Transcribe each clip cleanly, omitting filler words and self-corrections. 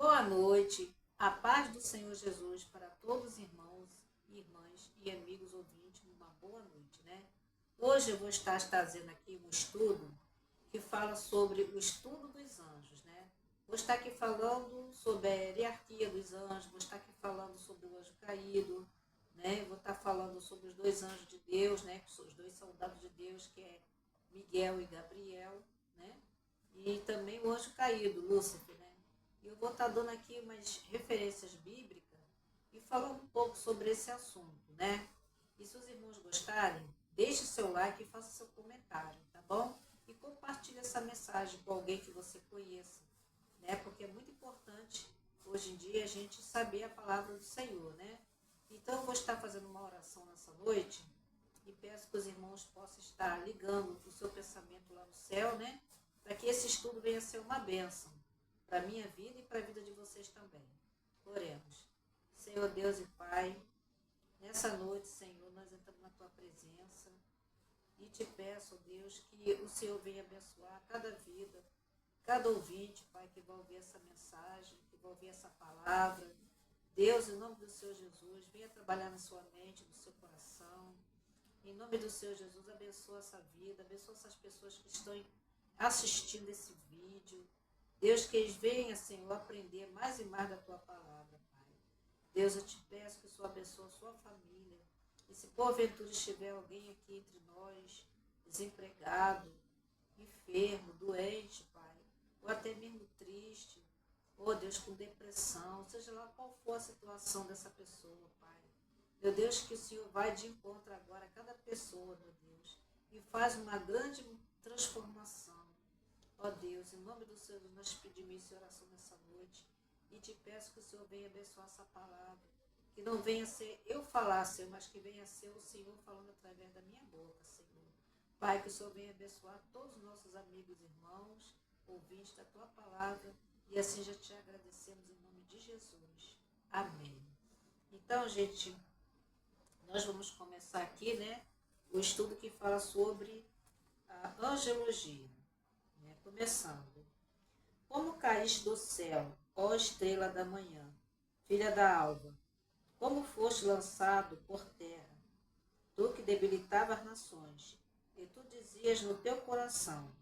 Boa noite, a paz do Senhor Jesus para todos os irmãos, irmãs e amigos ouvintes, uma boa noite, né? Hoje eu vou estar trazendo aqui um estudo que fala sobre o estudo dos anjos, né? Vou estar aqui falando sobre a hierarquia dos anjos, vou estar aqui falando sobre o anjo caído, né? Vou estar falando sobre os dois anjos de Deus, né? Que são os dois soldados de Deus, que é Miguel e Gabriel, né? E também o anjo caído, Lúcifer, né? E eu vou estar dando aqui umas referências bíblicas e falando um pouco sobre esse assunto, né? E se os irmãos gostarem, deixe seu like e faça seu comentário, tá bom? E compartilhe essa mensagem com alguém que você conheça, né? Porque é muito importante, hoje em dia, a gente saber a palavra do Senhor, né? Então, eu vou estar fazendo uma oração nessa noite e peço que os irmãos possam estar ligando o seu pensamento lá no céu, né? Para que esse estudo venha a ser uma bênção para a minha vida e para a vida de vocês também. Oremos. Senhor Deus e Pai, nessa noite, Senhor, nós entramos na Tua presença e te peço, Deus, que o Senhor venha abençoar cada vida, cada ouvinte, Pai, que vai ouvir essa mensagem, que vai ouvir essa palavra. Deus, em nome do Senhor Jesus, venha trabalhar na sua mente, no seu coração. Em nome do Senhor Jesus, abençoa essa vida, abençoa essas pessoas que estão assistindo esse vídeo. Deus, que eles venham, Senhor, aprender mais e mais da Tua palavra, Pai. Deus, eu te peço que o Senhor abençoe a sua família. E se porventura estiver alguém aqui entre nós, desempregado, enfermo, doente, Pai, ou até mesmo triste, ou Deus, com depressão, seja lá qual for a situação dessa pessoa, Pai. Meu Deus, que o Senhor vai de encontro agora a cada pessoa, meu Deus, e faz uma grande transformação. Ó Deus, em nome do Senhor, nós pedimos isso em oração nessa noite e te peço que o Senhor venha abençoar essa palavra, que não venha ser eu falar, Senhor, mas que venha ser o Senhor falando através da minha boca, Senhor. Pai, que o Senhor venha abençoar todos os nossos amigos e irmãos, ouvintes da Tua palavra, e assim já te agradecemos em nome de Jesus. Amém. Então, gente, nós vamos começar aqui, né, o estudo que fala sobre a angelologia. Começando. Como caíste do céu, ó estrela da manhã, filha da alva, como foste lançado por terra, tu que debilitava as nações, e tu dizias no teu coração,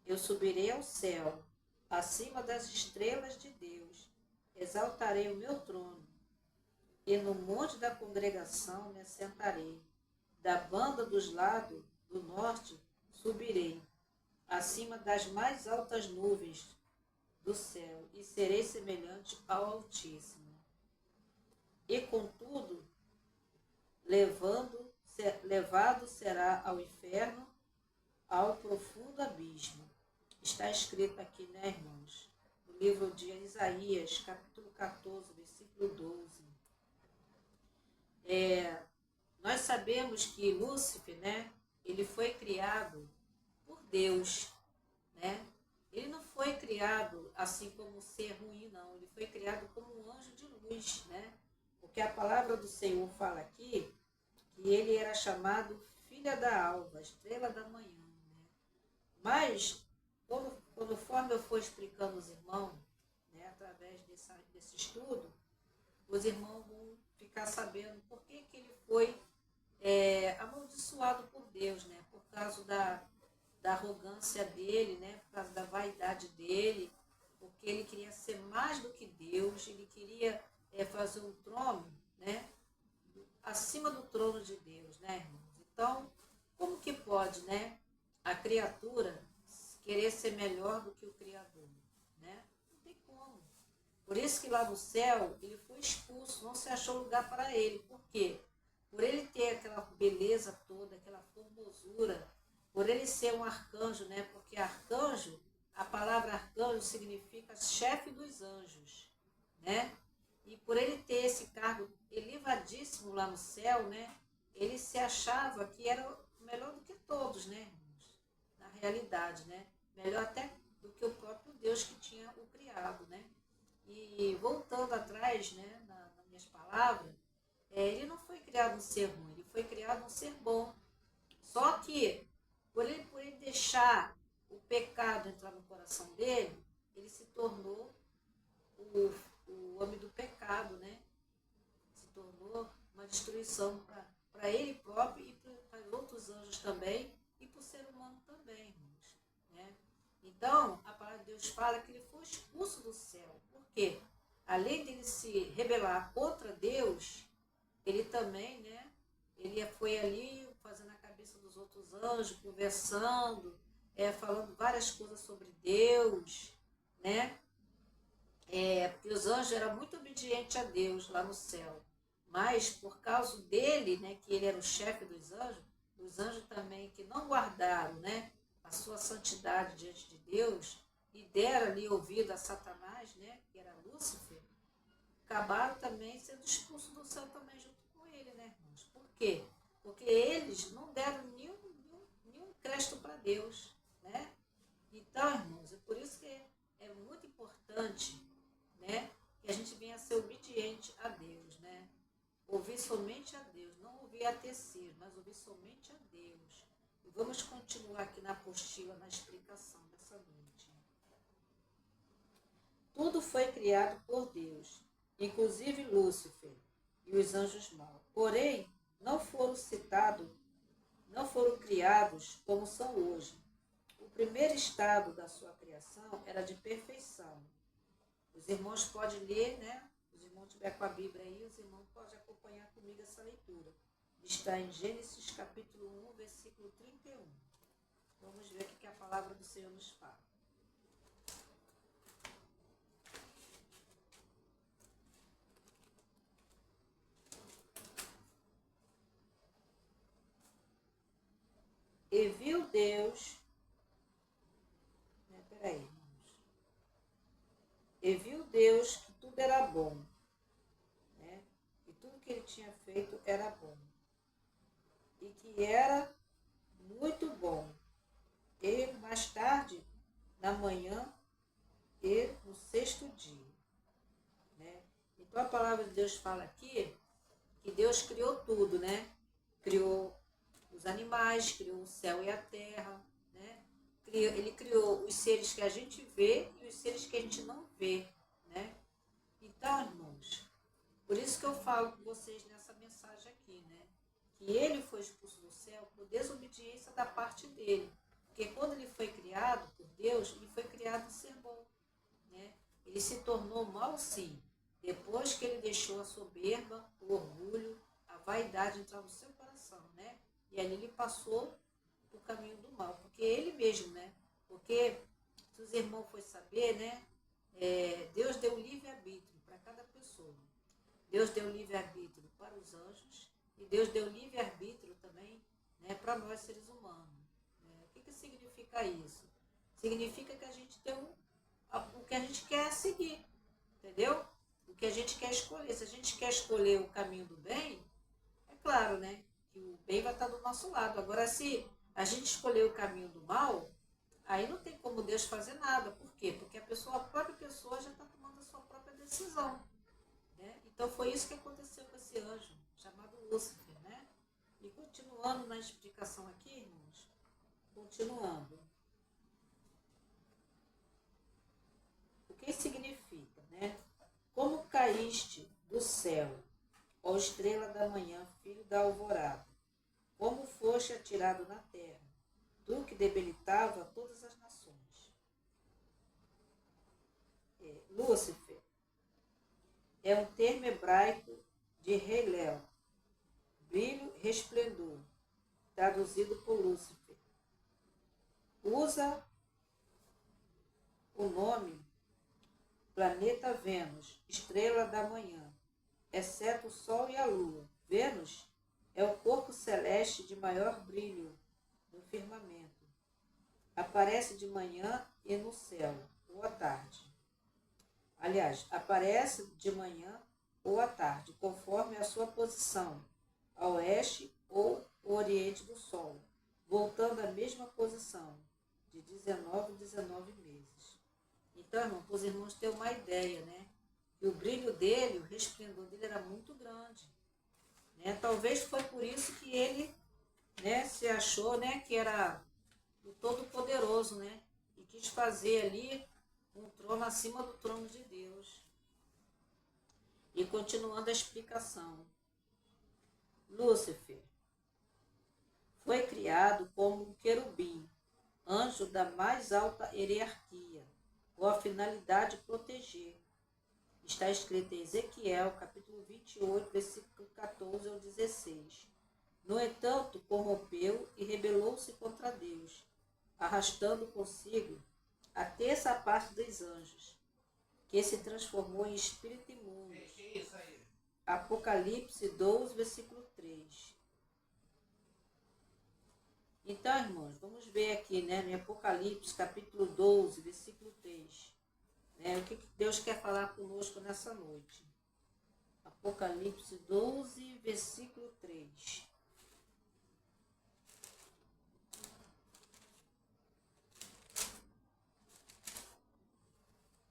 eu subirei ao céu, acima das estrelas de Deus, exaltarei o meu trono, e no monte da congregação me assentarei, da banda dos lados do norte subirei, acima das mais altas nuvens do céu, e serei semelhante ao Altíssimo. E contudo, levado será ao inferno, ao profundo abismo. Está escrito aqui, né, irmãos? No livro de Isaías, capítulo 14, versículo 12. Nós sabemos que Lúcifer, né, ele foi criado por Deus, né? Ele não foi criado assim como um ser ruim, não. Ele foi criado como um anjo de luz, né? Porque a palavra do Senhor fala aqui que ele era chamado filha da alva, estrela da manhã, né? Mas, conforme eu for explicando aos irmãos, né, através desse estudo, os irmãos vão ficar sabendo por que ele foi amaldiçoado por Deus, né? Por causa da arrogância dele, né? Por causa da vaidade dele, porque ele queria ser mais do que Deus, ele queria fazer um trono, né? Acima do trono de Deus, né, irmãos? Então, como que pode, né, a criatura querer ser melhor do que o Criador, né? Não tem como. Por isso que lá no céu ele foi expulso, não se achou lugar para ele. Por quê? Por ele ter aquela beleza toda, aquela formosura, por ele ser um arcanjo, né? Porque arcanjo, a palavra arcanjo significa chefe dos anjos, né? E por ele ter esse cargo elevadíssimo lá no céu, né? Ele se achava que era melhor do que todos, né, irmãos? Na realidade, né? Melhor até do que o próprio Deus que tinha o criado, né? E voltando atrás, né, nas minhas palavras, ele não foi criado um ser ruim, ele foi criado um ser bom. Só que, por ele deixar o pecado entrar no coração dele, ele se tornou o homem do pecado, né? Se tornou uma destruição para ele próprio e para os outros anjos também e para o ser humano também, irmãos, né? Então, a palavra de Deus fala que ele foi expulso do céu. Por quê? Além dele se rebelar contra Deus, ele também, né? Ele foi ali fazendo a cabeça dos outros anjos, conversando, falando várias coisas sobre Deus, né? Porque os anjos eram muito obedientes a Deus lá no céu. Mas por causa dele, né, que ele era o chefe dos anjos também que não guardaram, né, a sua santidade diante de Deus e deram ali ouvido a Satanás, né, que era Lúcifer, acabaram também sendo expulsos do céu também junto com ele, né, irmãos? Por quê? Porque eles não deram nenhum crédito para Deus, né? Então, irmãos, é por isso que é muito importante, né, que a gente venha a ser obediente a Deus, né? Ouvir somente a Deus, não ouvir a terceiro, mas ouvir somente a Deus. E vamos continuar aqui na apostila, na explicação dessa noite. Tudo foi criado por Deus, inclusive Lúcifer e os anjos maus. Porém, não foram criados como são hoje. O primeiro estado da sua criação era de perfeição. Os irmãos podem ler, né? Os irmãos estiverem com a Bíblia aí, os irmãos podem acompanhar comigo essa leitura. Está em Gênesis capítulo 1, versículo 31. Vamos ver o que a palavra do Senhor nos fala. E viu Deus... E viu Deus que tudo era bom, né? E tudo que ele tinha feito era bom. E que era muito bom. E mais tarde, na manhã e no sexto dia, né? Então a palavra de Deus fala aqui que Deus criou tudo, né? Criou os animais, criou o céu e a terra, né? Ele criou os seres que a gente vê e os seres que a gente não vê, né? Então, irmãos, por isso que eu falo com vocês nessa mensagem aqui, né? Que ele foi expulso do céu por desobediência da parte dele. Porque quando ele foi criado por Deus, ele foi criado ser bom, né? Ele se tornou mal, sim, depois que ele deixou a soberba, o orgulho, a vaidade entrar no seu coração, né? E ali ele passou o caminho do mal, porque ele mesmo, né? Porque se os irmãos forem saber, né? Deus deu livre-arbítrio para cada pessoa. Deus deu livre-arbítrio para os anjos e Deus deu livre-arbítrio também, né, para nós seres humanos. O que significa isso? Significa que a gente tem o que a gente quer seguir, entendeu? O que a gente quer escolher. Se a gente quer escolher o caminho do bem, é claro, né? Que o bem vai estar do nosso lado. Agora, se a gente escolher o caminho do mal, aí não tem como Deus fazer nada. Por quê? Porque a própria pessoa já está tomando a sua própria decisão, né? Então foi isso que aconteceu com esse anjo, chamado Lúcifer, né? E continuando na explicação aqui, irmãos, continuando. O que significa, né? Como caíste do céu, ó estrela da manhã, filho da alvorada, como foste atirado na terra, tu que debilitava todas as nações. Lúcifer é um termo hebraico de Helel, brilho, resplendor, traduzido por Lúcifer. Usa o nome planeta Vênus, estrela da manhã, exceto o Sol e a Lua. Vênus é o corpo celeste de maior brilho no firmamento. Aparece de manhã e no céu, ou à tarde. Aliás, aparece de manhã ou à tarde, conforme a sua posição, a oeste ou oriente do Sol, voltando à mesma posição, de 19 meses. Então, irmão, para os irmãos terem uma ideia, né? Que o brilho dele, o resplendor dele era muito grande, né? Talvez foi por isso que ele, né, se achou, né, que era o Todo-Poderoso, né? E quis fazer ali um trono acima do trono de Deus. E continuando a explicação. Lúcifer foi criado como um querubim, anjo da mais alta hierarquia, com a finalidade de proteger. Está escrito em Ezequiel, capítulo 28, versículo 14 ao 16. No entanto, corrompeu e rebelou-se contra Deus, arrastando consigo a terça parte dos anjos, que se transformou em espírito imundo. Apocalipse 12, versículo 3. Então, irmãos, vamos ver aqui, né, em Apocalipse, capítulo 12, versículo 3. Né, o que Deus quer falar conosco nessa noite. Apocalipse 12, versículo 3.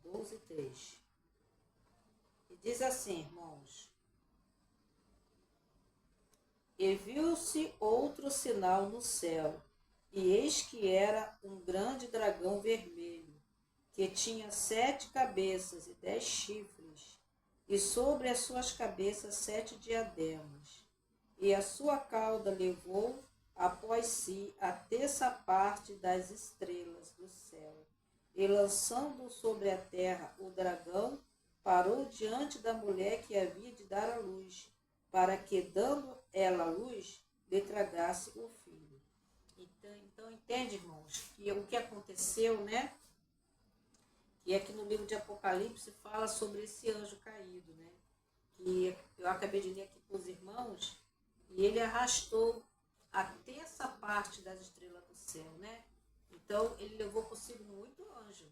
12, 3. E diz assim, irmãos. E viu-se outro sinal no céu, e eis que era um grande dragão vermelho, que tinha 7 cabeças e 10 chifres, e sobre as suas cabeças 7 diademas. E a sua cauda levou após si a terça parte das estrelas do céu, e lançando sobre a terra o dragão, parou diante da mulher que havia de dar à luz, para que, dando ela a luz, lhe tragasse o filho. Então entende, irmãos, que o que aconteceu, né? E aqui no livro de Apocalipse fala sobre esse anjo caído, né? Que eu acabei de ler aqui para os irmãos, e ele arrastou a terça parte das estrelas do céu, né? Então ele levou consigo muito anjo,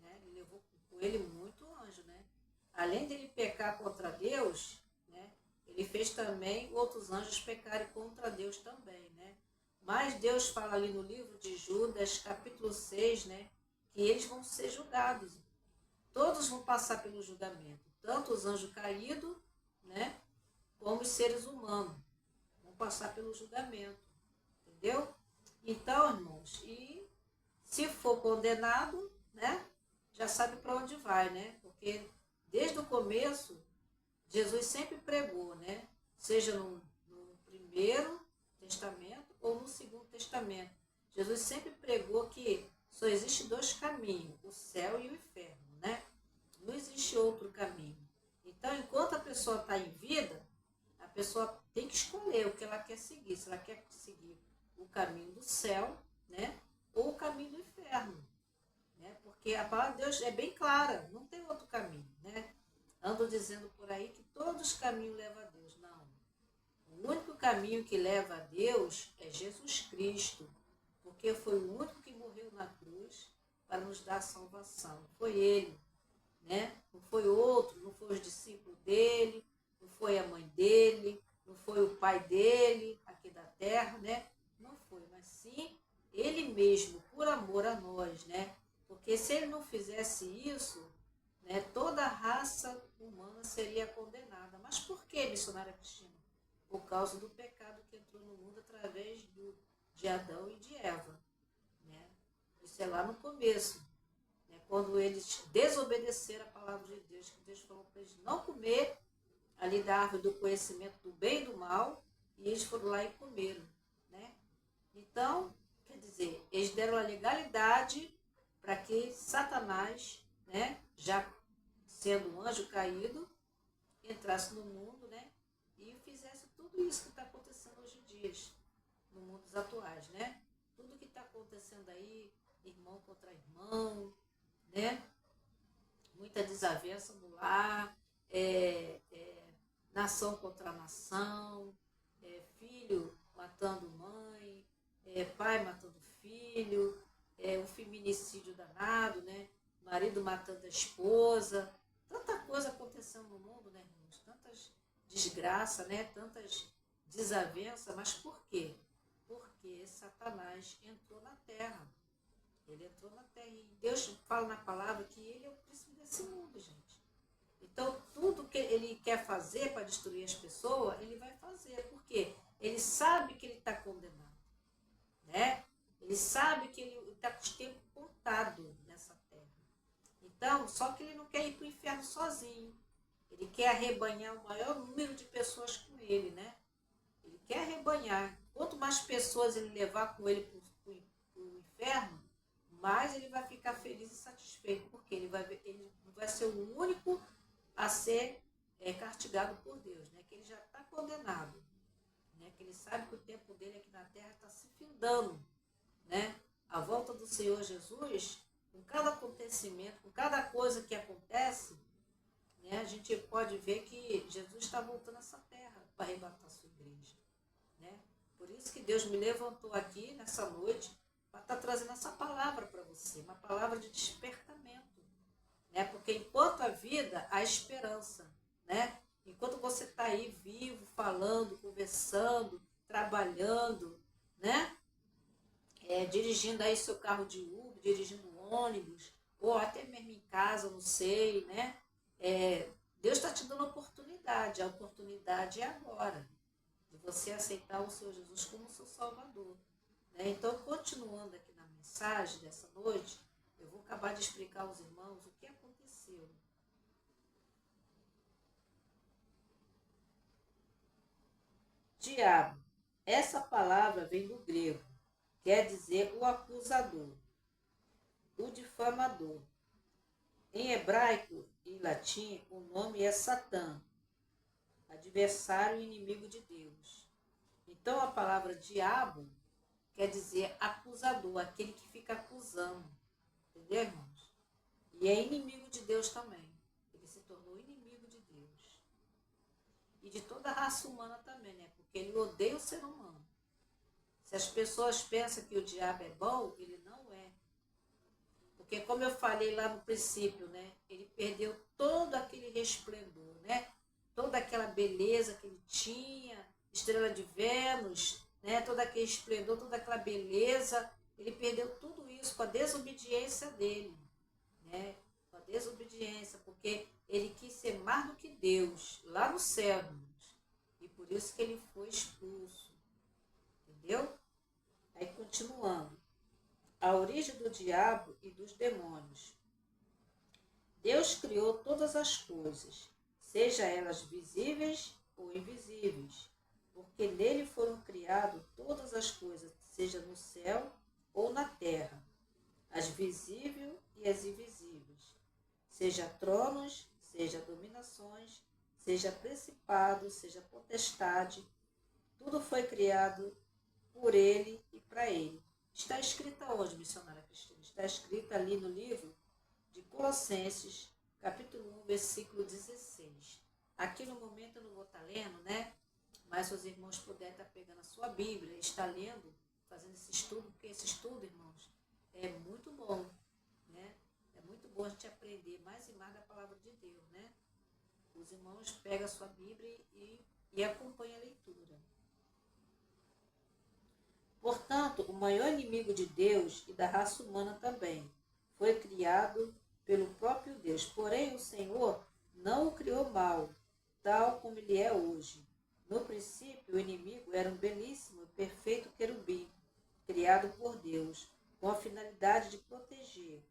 né? Ele levou com ele muito anjo, né? Além dele pecar contra Deus, né? Ele fez também outros anjos pecarem contra Deus também, né? Mas Deus fala ali no livro de Judas, capítulo 6, né? Que eles vão ser julgados. Todos vão passar pelo julgamento. Tanto os anjos caídos, né? Como os seres humanos. Vão passar pelo julgamento. Entendeu? Então, irmãos, e se for condenado, né? Já sabe para onde vai, né? Porque desde o começo, Jesus sempre pregou, né? Seja no primeiro testamento ou no segundo testamento. Jesus sempre pregou que só existe 2 caminhos, o céu e o inferno, né? Não existe outro caminho. Então, enquanto a pessoa está em vida, a pessoa tem que escolher o que ela quer seguir. Se ela quer seguir o caminho do céu, né? Ou o caminho do inferno, né? Porque a palavra de Deus é bem clara, não tem outro caminho, né? Ando dizendo por aí que todos os caminhos levam a Deus. Não. O único caminho que leva a Deus é Jesus Cristo, porque foi o único que morreu na cruz para nos dar salvação. Foi Ele, né? Não foi outro, não foi os discípulos dele, não foi a mãe dele, não foi o pai dele aqui da terra, né? Não foi, mas sim Ele mesmo, por amor a nós, né? Porque se Ele não fizesse isso, né, toda a raça humana seria condenada. Mas por que, missionária Cristina? Por causa do pecado que entrou no mundo através de Adão e de Eva. Né? Isso é lá no começo, né? Quando eles desobedeceram a palavra de Deus, que Deus falou para eles não comer ali da árvore do conhecimento do bem e do mal, e eles foram lá e comeram. Né? Então, quer dizer, eles deram a legalidade para que Satanás, né, já sendo um anjo caído, entrasse no mundo, né, e fizesse tudo isso que está acontecendo hoje em dia, no mundo dos atuais, né? Tudo que está acontecendo aí, irmão contra irmão, né? Muita desavença no lar, nação contra nação, filho matando mãe, pai matando filho, um feminicídio danado, né? Marido matando a esposa, tanta coisa acontecendo no mundo, né, irmãos? Tantas desgraças, né? Tantas desavenças, mas por quê? Porque Satanás entrou na terra. Ele entrou na terra e Deus fala na palavra que ele é o príncipe desse mundo, gente. Então, tudo que ele quer fazer para destruir as pessoas, ele vai fazer. Por quê? Ele sabe que ele está condenado, né? Ele sabe que ele está com os tempos contados nessa terra. Então, só que ele não quer ir para o inferno sozinho. Ele quer arrebanhar o maior número de pessoas com ele, né? Ele quer arrebanhar. Quanto mais pessoas ele levar com ele para o inferno, mais ele vai ficar feliz e satisfeito, porque ele não vai ser o único a ser castigado por Deus, né? Que ele já está condenado, né? Que ele sabe que o tempo dele aqui na terra está se findando, né? A volta do Senhor Jesus, com cada acontecimento, com cada coisa que acontece, né? A gente pode ver que Jesus está voltando a essa terra para arrebatar a sua igreja, né? Por isso que Deus me levantou aqui nessa noite para estar trazendo essa palavra para você, uma palavra de despertamento, né? Porque enquanto a vida, há esperança, né? Enquanto você está aí vivo, falando, conversando, trabalhando, né? Dirigindo aí seu carro de Uber, dirigindo um ônibus, ou até mesmo em casa, não sei, né? Deus está te dando a oportunidade é agora, de você aceitar o Senhor Jesus como seu Salvador, né? Então, continuando aqui na mensagem dessa noite, eu vou acabar de explicar aos irmãos o que aconteceu. Diabo, essa palavra vem do grego, quer dizer o acusador, o difamador. Em hebraico e latim, o nome é Satã, adversário e inimigo de Deus. Então, a palavra diabo quer dizer acusador, aquele que fica acusando. Entendeu, irmãos? E é inimigo de Deus também. Ele se tornou inimigo de Deus. E de toda a raça humana também, né? Porque ele odeia o ser humano. Se as pessoas pensam que o diabo é bom, ele não é. Porque como eu falei lá no princípio, né? Ele perdeu todo aquele resplendor, né? Toda aquela beleza que ele tinha, estrela de Vênus, né? Todo aquele esplendor, toda aquela beleza. Ele perdeu tudo isso com a desobediência dele, né? Com a desobediência, porque ele quis ser mais do que Deus, lá no céu, irmãos. E por isso que ele foi expulso. Entendeu? Aí continuando. A origem do diabo e dos demônios. Deus criou todas as coisas, seja elas visíveis ou invisíveis, porque nele foram criadas todas as coisas, seja no céu ou na terra, as visíveis e as invisíveis, seja tronos, seja dominações, seja principado, seja potestade, tudo foi criado por ele e para ele. Está escrita onde, missionária Cristina? Está escrita ali no livro de Colossenses, capítulo 1, versículo 16. Aqui no momento eu não vou estar lendo, né? Mas se os irmãos puderem estar pegando a sua Bíblia e estar lendo, fazendo esse estudo, porque esse estudo, irmãos, é muito bom, né? É muito bom a gente aprender mais e mais da palavra de Deus, né? Os irmãos pegam a sua Bíblia e acompanham a leitura. Portanto, o maior inimigo de Deus e da raça humana também foi criado pelo próprio Deus. Porém, o Senhor não o criou mal, tal como ele é hoje. No princípio, o inimigo era um belíssimo e perfeito querubim, criado por Deus, com a finalidade de proteger.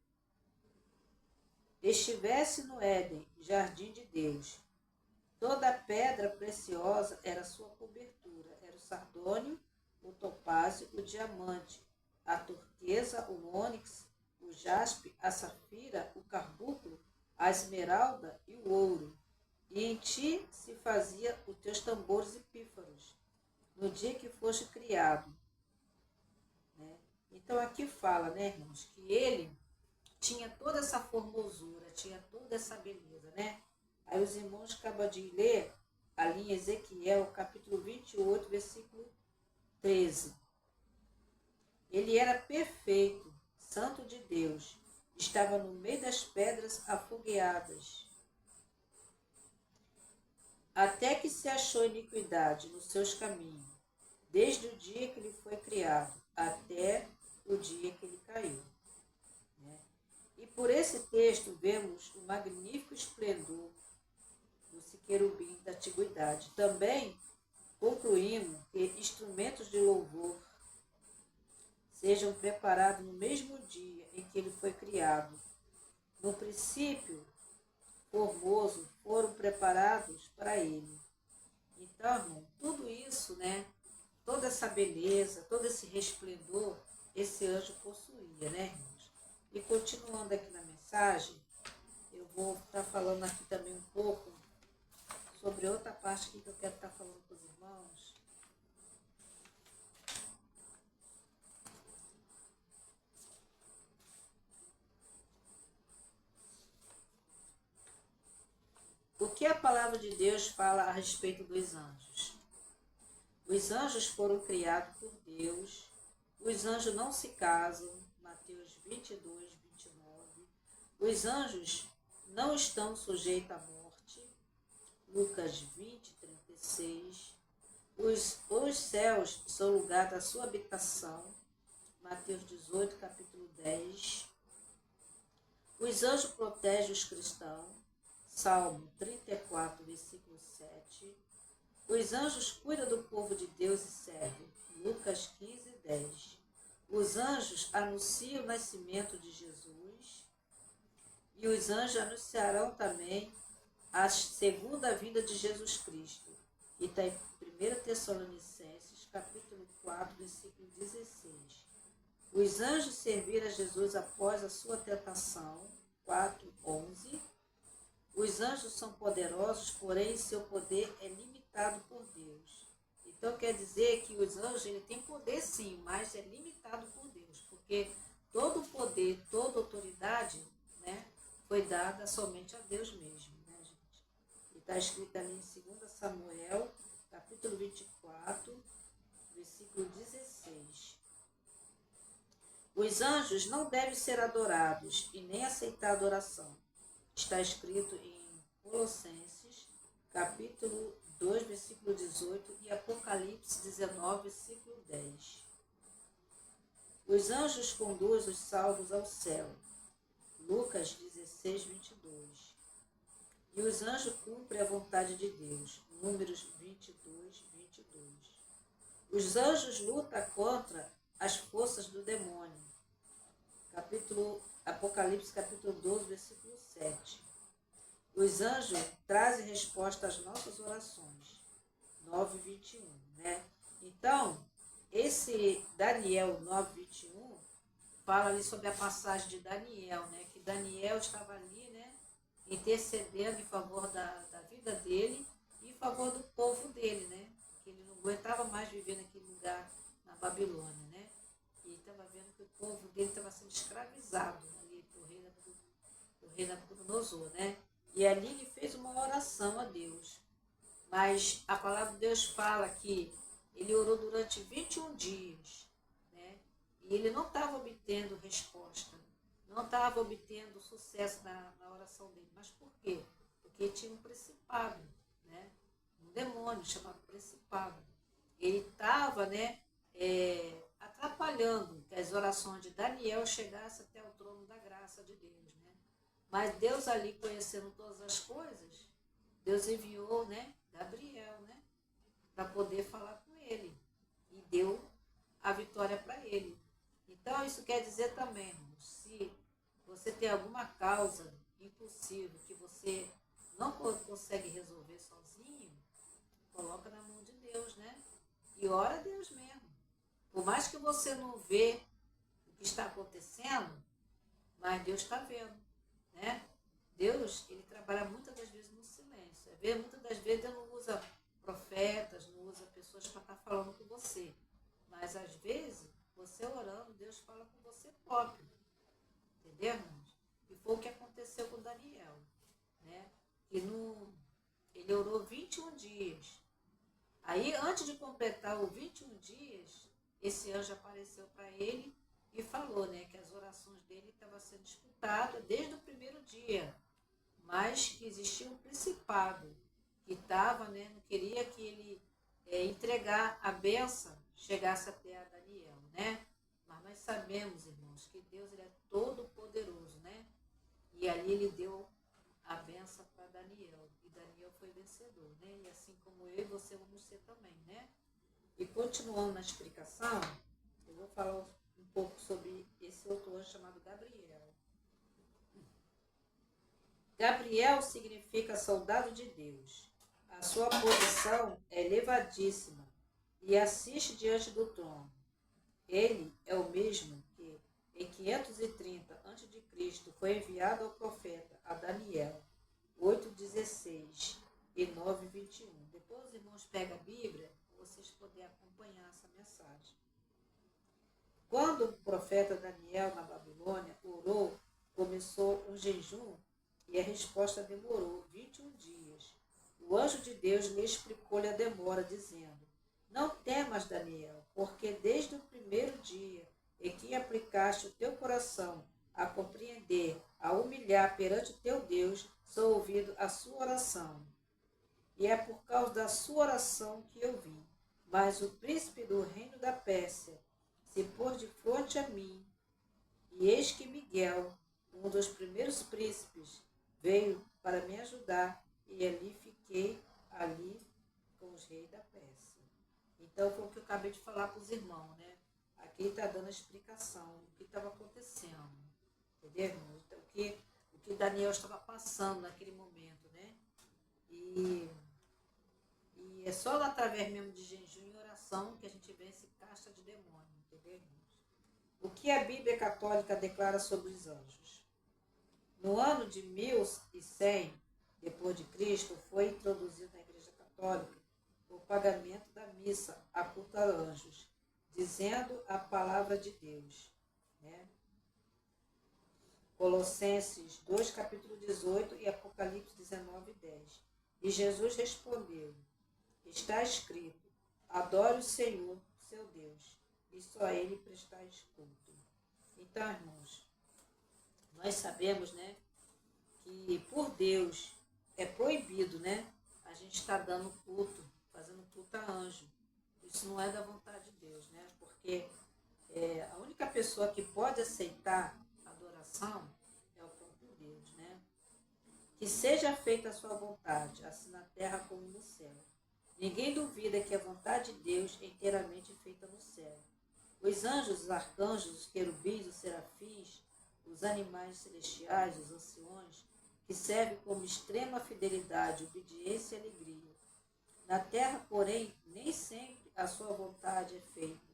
Estivesse no Éden, jardim de Deus. Toda pedra preciosa era sua cobertura, era o sardônio, o topázio, o diamante, a turquesa, o ônix, o jaspe, a safira, o carbunclo, a esmeralda e o ouro. E em ti se fazia os teus tambores e pífaros, no dia que foste criado. Né? Então aqui fala, né, irmãos, que ele tinha toda essa formosura, tinha toda essa beleza, né? Aí os irmãos acabam de ler ali em Ezequiel, capítulo 28, versículo 13. Ele era perfeito, santo de Deus, estava no meio das pedras afogueadas. Até que se achou iniquidade nos seus caminhos, desde o dia que ele foi criado, até o dia que ele caiu. E por esse texto vemos o magnífico esplendor do querubim da antiguidade. Também concluímos que instrumentos de louvor sejam preparados no mesmo dia em que ele foi criado. No princípio, formoso, foram preparados para ele. Então, irmão, tudo isso, né? Toda essa beleza, todo esse resplendor, esse anjo possuía, né, irmãos? E continuando aqui na mensagem, eu vou estar falando aqui também um pouco sobre outra parte aqui que eu quero estar falando com os irmãos. O que a palavra de Deus fala a respeito dos anjos? Os anjos foram criados por Deus. Os anjos não se casam. Mateus 22, 29. Os anjos não estão sujeitos à morte. Lucas 20, 36. Os céus são lugar da sua habitação. Mateus 18, capítulo 10. Os anjos protegem os cristãos. Salmo 34, versículo 7. Os anjos cuidam do povo de Deus e servem. Lucas 15, 10. Os anjos anunciam o nascimento de Jesus. E os anjos anunciarão também a segunda vinda de Jesus Cristo. E está em 1 Tessalonicenses, capítulo 4, versículo 16. Os anjos serviram a Jesus após a sua tentação. 4, 11. Os anjos são poderosos, porém seu poder é limitado por Deus. Então quer dizer que os anjos ele têm poder sim, mas é limitado por Deus, porque todo poder, toda autoridade, né, foi dada somente a Deus mesmo, né, gente? E está escrito ali em 2 Samuel, capítulo 24, versículo 16. Os anjos não devem ser adorados e nem aceitar adoração. Está escrito em Colossenses, capítulo 2, versículo 18 e Apocalipse 19, versículo 10. Os anjos conduzem os salvos ao céu. Lucas 16, 22. E os anjos cumprem a vontade de Deus. Números 22, 22. Os anjos lutam contra as forças do demônio. Apocalipse capítulo 12, versículo 7. Os anjos trazem resposta às nossas orações. 9, 21. Né? Então, esse Daniel 9, 21 fala ali sobre a passagem de Daniel, né? Que Daniel estava ali, né, intercedendo em favor da vida dele e em favor do povo dele, né? Que ele não aguentava mais viver naquele lugar na Babilônia, né? E estava vendo que o povo dele estava sendo escravizado ali por rei Nabucodonosor, né? E ali ele fez uma oração a Deus. Mas a palavra de Deus fala que ele orou durante 21 dias, né? E ele não estava obtendo resposta, não estava obtendo sucesso na oração dele. Mas por quê? Porque tinha um principado, né? Um demônio chamado principado. Ele estava, né, atrapalhando que as orações de Daniel chegassem até o trono da graça de Deus, né? Mas Deus ali, conhecendo todas as coisas, Deus enviou, né, Gabriel, né, para poder falar com ele. E deu a vitória para ele. Então, isso quer dizer também, irmãos, se você tem alguma causa impossível que você não consegue resolver sozinho, coloca na mão de Deus, né? E ora a Deus mesmo. Por mais que você não vê o que está acontecendo, mas Deus está vendo, né? Deus, ele trabalha muitas das vezes no silêncio. Muitas das vezes Deus não usa profetas, não usa pessoas para estar falando com você. Mas às vezes, você orando, Deus fala com você próprio. Entendeu, irmãos? E foi o que aconteceu com Daniel, né? Ele orou 21 dias. Aí, antes de completar os 21 dias, esse anjo apareceu para ele e falou, né, que as orações dele estavam sendo disputadas desde o primeiro dia, mas que existia um principado que estava, né, não queria que ele entregar a bênção chegasse até a Daniel, né? Mas nós sabemos, irmãos, que Deus ele é todo poderoso, né? E ali ele deu a bênção para Daniel. E Daniel foi vencedor, né? E assim como eu e você vamos ser também, né? E continuando na explicação, eu vou falar um pouco sobre esse outro anjo chamado Gabriel. Gabriel significa soldado de Deus. A sua posição é elevadíssima e assiste diante do trono. Ele é o mesmo que, em 530 a.C., foi enviado ao profeta a Daniel, 8:16 e 9:21. Depois os irmãos pegam a Bíblia, para vocês poderem acompanhar essa mensagem. Quando o profeta Daniel, na Babilônia, orou, começou um jejum e a resposta demorou 21 dias. O anjo de Deus lhe explicou-lhe a demora, dizendo: Não temas, Daniel, porque desde o primeiro dia em que aplicaste o teu coração a compreender, a humilhar perante o teu Deus, sou ouvido a sua oração. E é por causa da sua oração que eu vim. Mas o príncipe do reino da Pérsia se pôs de frente a mim, e eis que Miguel, um dos primeiros príncipes, veio para me ajudar, e ali fiquei com os reis da Pérsia. Então, foi o que eu acabei de falar para os irmãos, né? Aqui está dando a explicação do que estava acontecendo, entendeu, irmãos? Então, o que Daniel estava passando naquele momento, né? E é só através mesmo de jejum e oração que a gente vence casta de demônio, entendeu, irmãos? O que a Bíblia Católica declara sobre os anjos? No ano de 1100 depois de Cristo, foi introduzido na Igreja Católica o pagamento da missa a culto a anjos, dizendo a palavra de Deus, né? Colossenses 2, capítulo 18 e Apocalipse 19:10. E Jesus respondeu: Está escrito: Adore o Senhor, seu Deus, e só a Ele prestais culto. Então, irmãos, nós sabemos, né, que por Deus é proibido, né, a gente estar dando culto, fazendo culto a anjo. Isso não é da vontade de Deus, né, porque a única pessoa que pode aceitar a adoração é o próprio Deus, né. Que seja feita a sua vontade, assim na terra como no céu. Ninguém duvida que a vontade de Deus é inteiramente feita no céu. Os anjos, os arcanjos, os querubins, os serafins, os animais celestiais, os anciões, que servem como extrema fidelidade, obediência e alegria. Na terra, porém, nem sempre a sua vontade é feita.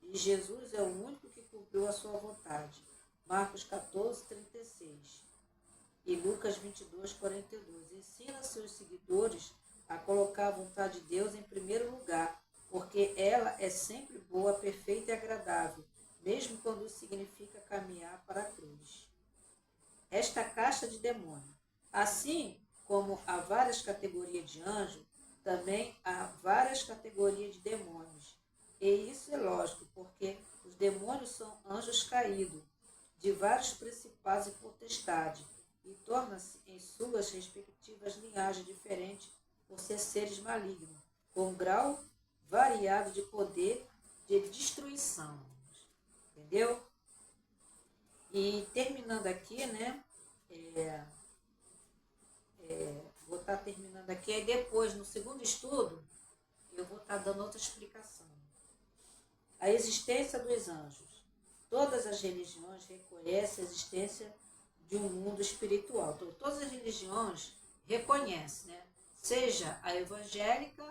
E Jesus é o único que cumpriu a sua vontade. Marcos 14:36 e Lucas 22:42. Ensina seus seguidores a colocar a vontade de Deus em primeiro lugar, porque ela é sempre boa, perfeita e agradável, mesmo quando significa caminhar para a cruz. Esta casta de demônio. Assim como há várias categorias de anjos, também há várias categorias de demônios. E isso é lógico, porque os demônios são anjos caídos, de vários principados e potestades, e tornam-se em suas respectivas linhagens diferentes por ser seres malignos, com grau variado de poder de destruição. Entendeu? E terminando aqui, né? Vou estar terminando aqui, aí depois, no segundo estudo, eu vou estar dando outra explicação. A existência dos anjos. Todas as religiões reconhecem a existência de um mundo espiritual. Então, todas as religiões reconhecem, né? Seja a evangélica,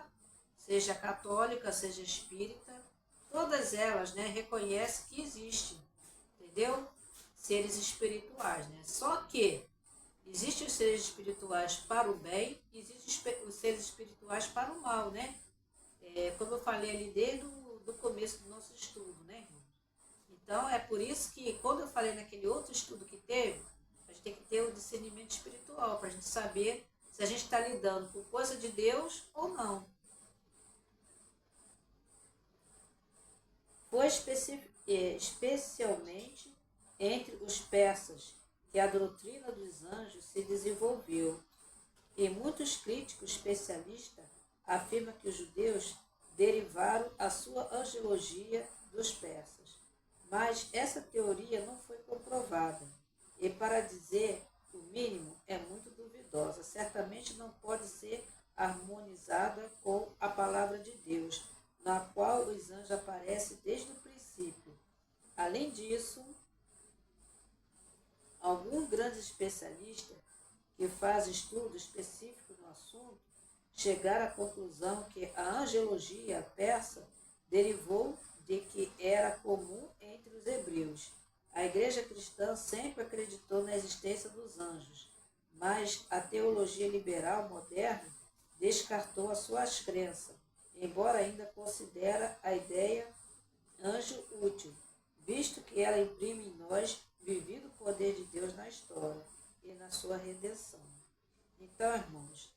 seja a católica, seja a espírita, todas elas, né, reconhecem que existe, entendeu? Seres espirituais, né? Só que existem os seres espirituais para o bem e existem os seres espirituais para o mal, né? Como eu falei ali desde o começo do nosso estudo, né, irmão? Então, é por isso que, quando eu falei naquele outro estudo que teve, a gente tem que ter o discernimento espiritual, para a gente saber se a gente está lidando com coisa de Deus ou não. Foi especialmente entre os persas que a doutrina dos anjos se desenvolveu. E muitos críticos especialistas afirmam que os judeus derivaram a sua angelologia dos persas. Mas essa teoria não foi comprovada. E, para dizer o mínimo, é muito duvidosa. Certamente não pode ser harmonizada com a palavra de Deus, na qual os anjos aparecem desde o princípio. Além disso, alguns grandes especialistas que faz estudo específico no assunto, chegaram à conclusão que a angelologia persa derivou de que era comum entre os hebreus. A igreja cristã sempre acreditou na existência dos anjos, mas a teologia liberal moderna descartou as suas crenças, embora ainda considere a ideia anjo útil, visto que ela imprime em nós o vivido poder de Deus na história e na sua redenção. Então, irmãos,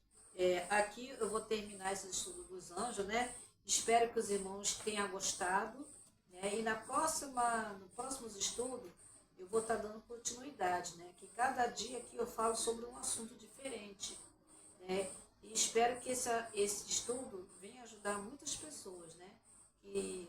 aqui eu vou terminar esse estudo dos anjos, né? Espero que os irmãos tenham gostado, né? E no próximo estudo eu vou estar dando continuidade, né? Que cada dia aqui eu falo sobre um assunto diferente, né? E espero que esse estudo venha ajudar muitas pessoas, né? Que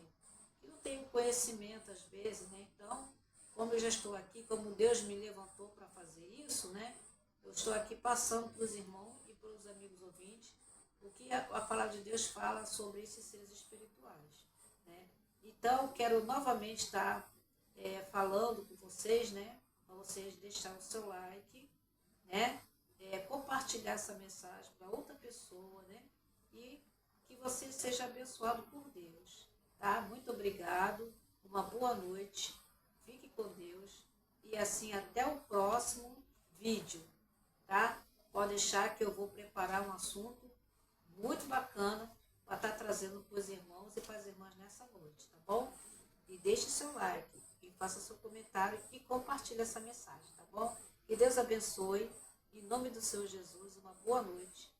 não têm conhecimento às vezes, né? Então, como eu já estou aqui, como Deus me levantou para fazer isso, né? Eu estou aqui passando para os irmãos e para os amigos ouvintes o que a palavra de Deus fala sobre esses seres espirituais, né? Então, quero novamente estar falando com vocês, né? Para vocês deixar o seu like, né? Compartilhar essa mensagem para outra pessoa, né? E que você seja abençoado por Deus, tá? Muito obrigado, uma boa noite, fique com Deus e assim até o próximo vídeo, tá? Pode deixar que eu vou preparar um assunto muito bacana para estar trazendo para os irmãos e para as irmãs nessa noite, tá bom? E deixe seu like, e faça seu comentário e compartilhe essa mensagem, tá bom? Que Deus abençoe, em nome do Senhor Jesus, uma boa noite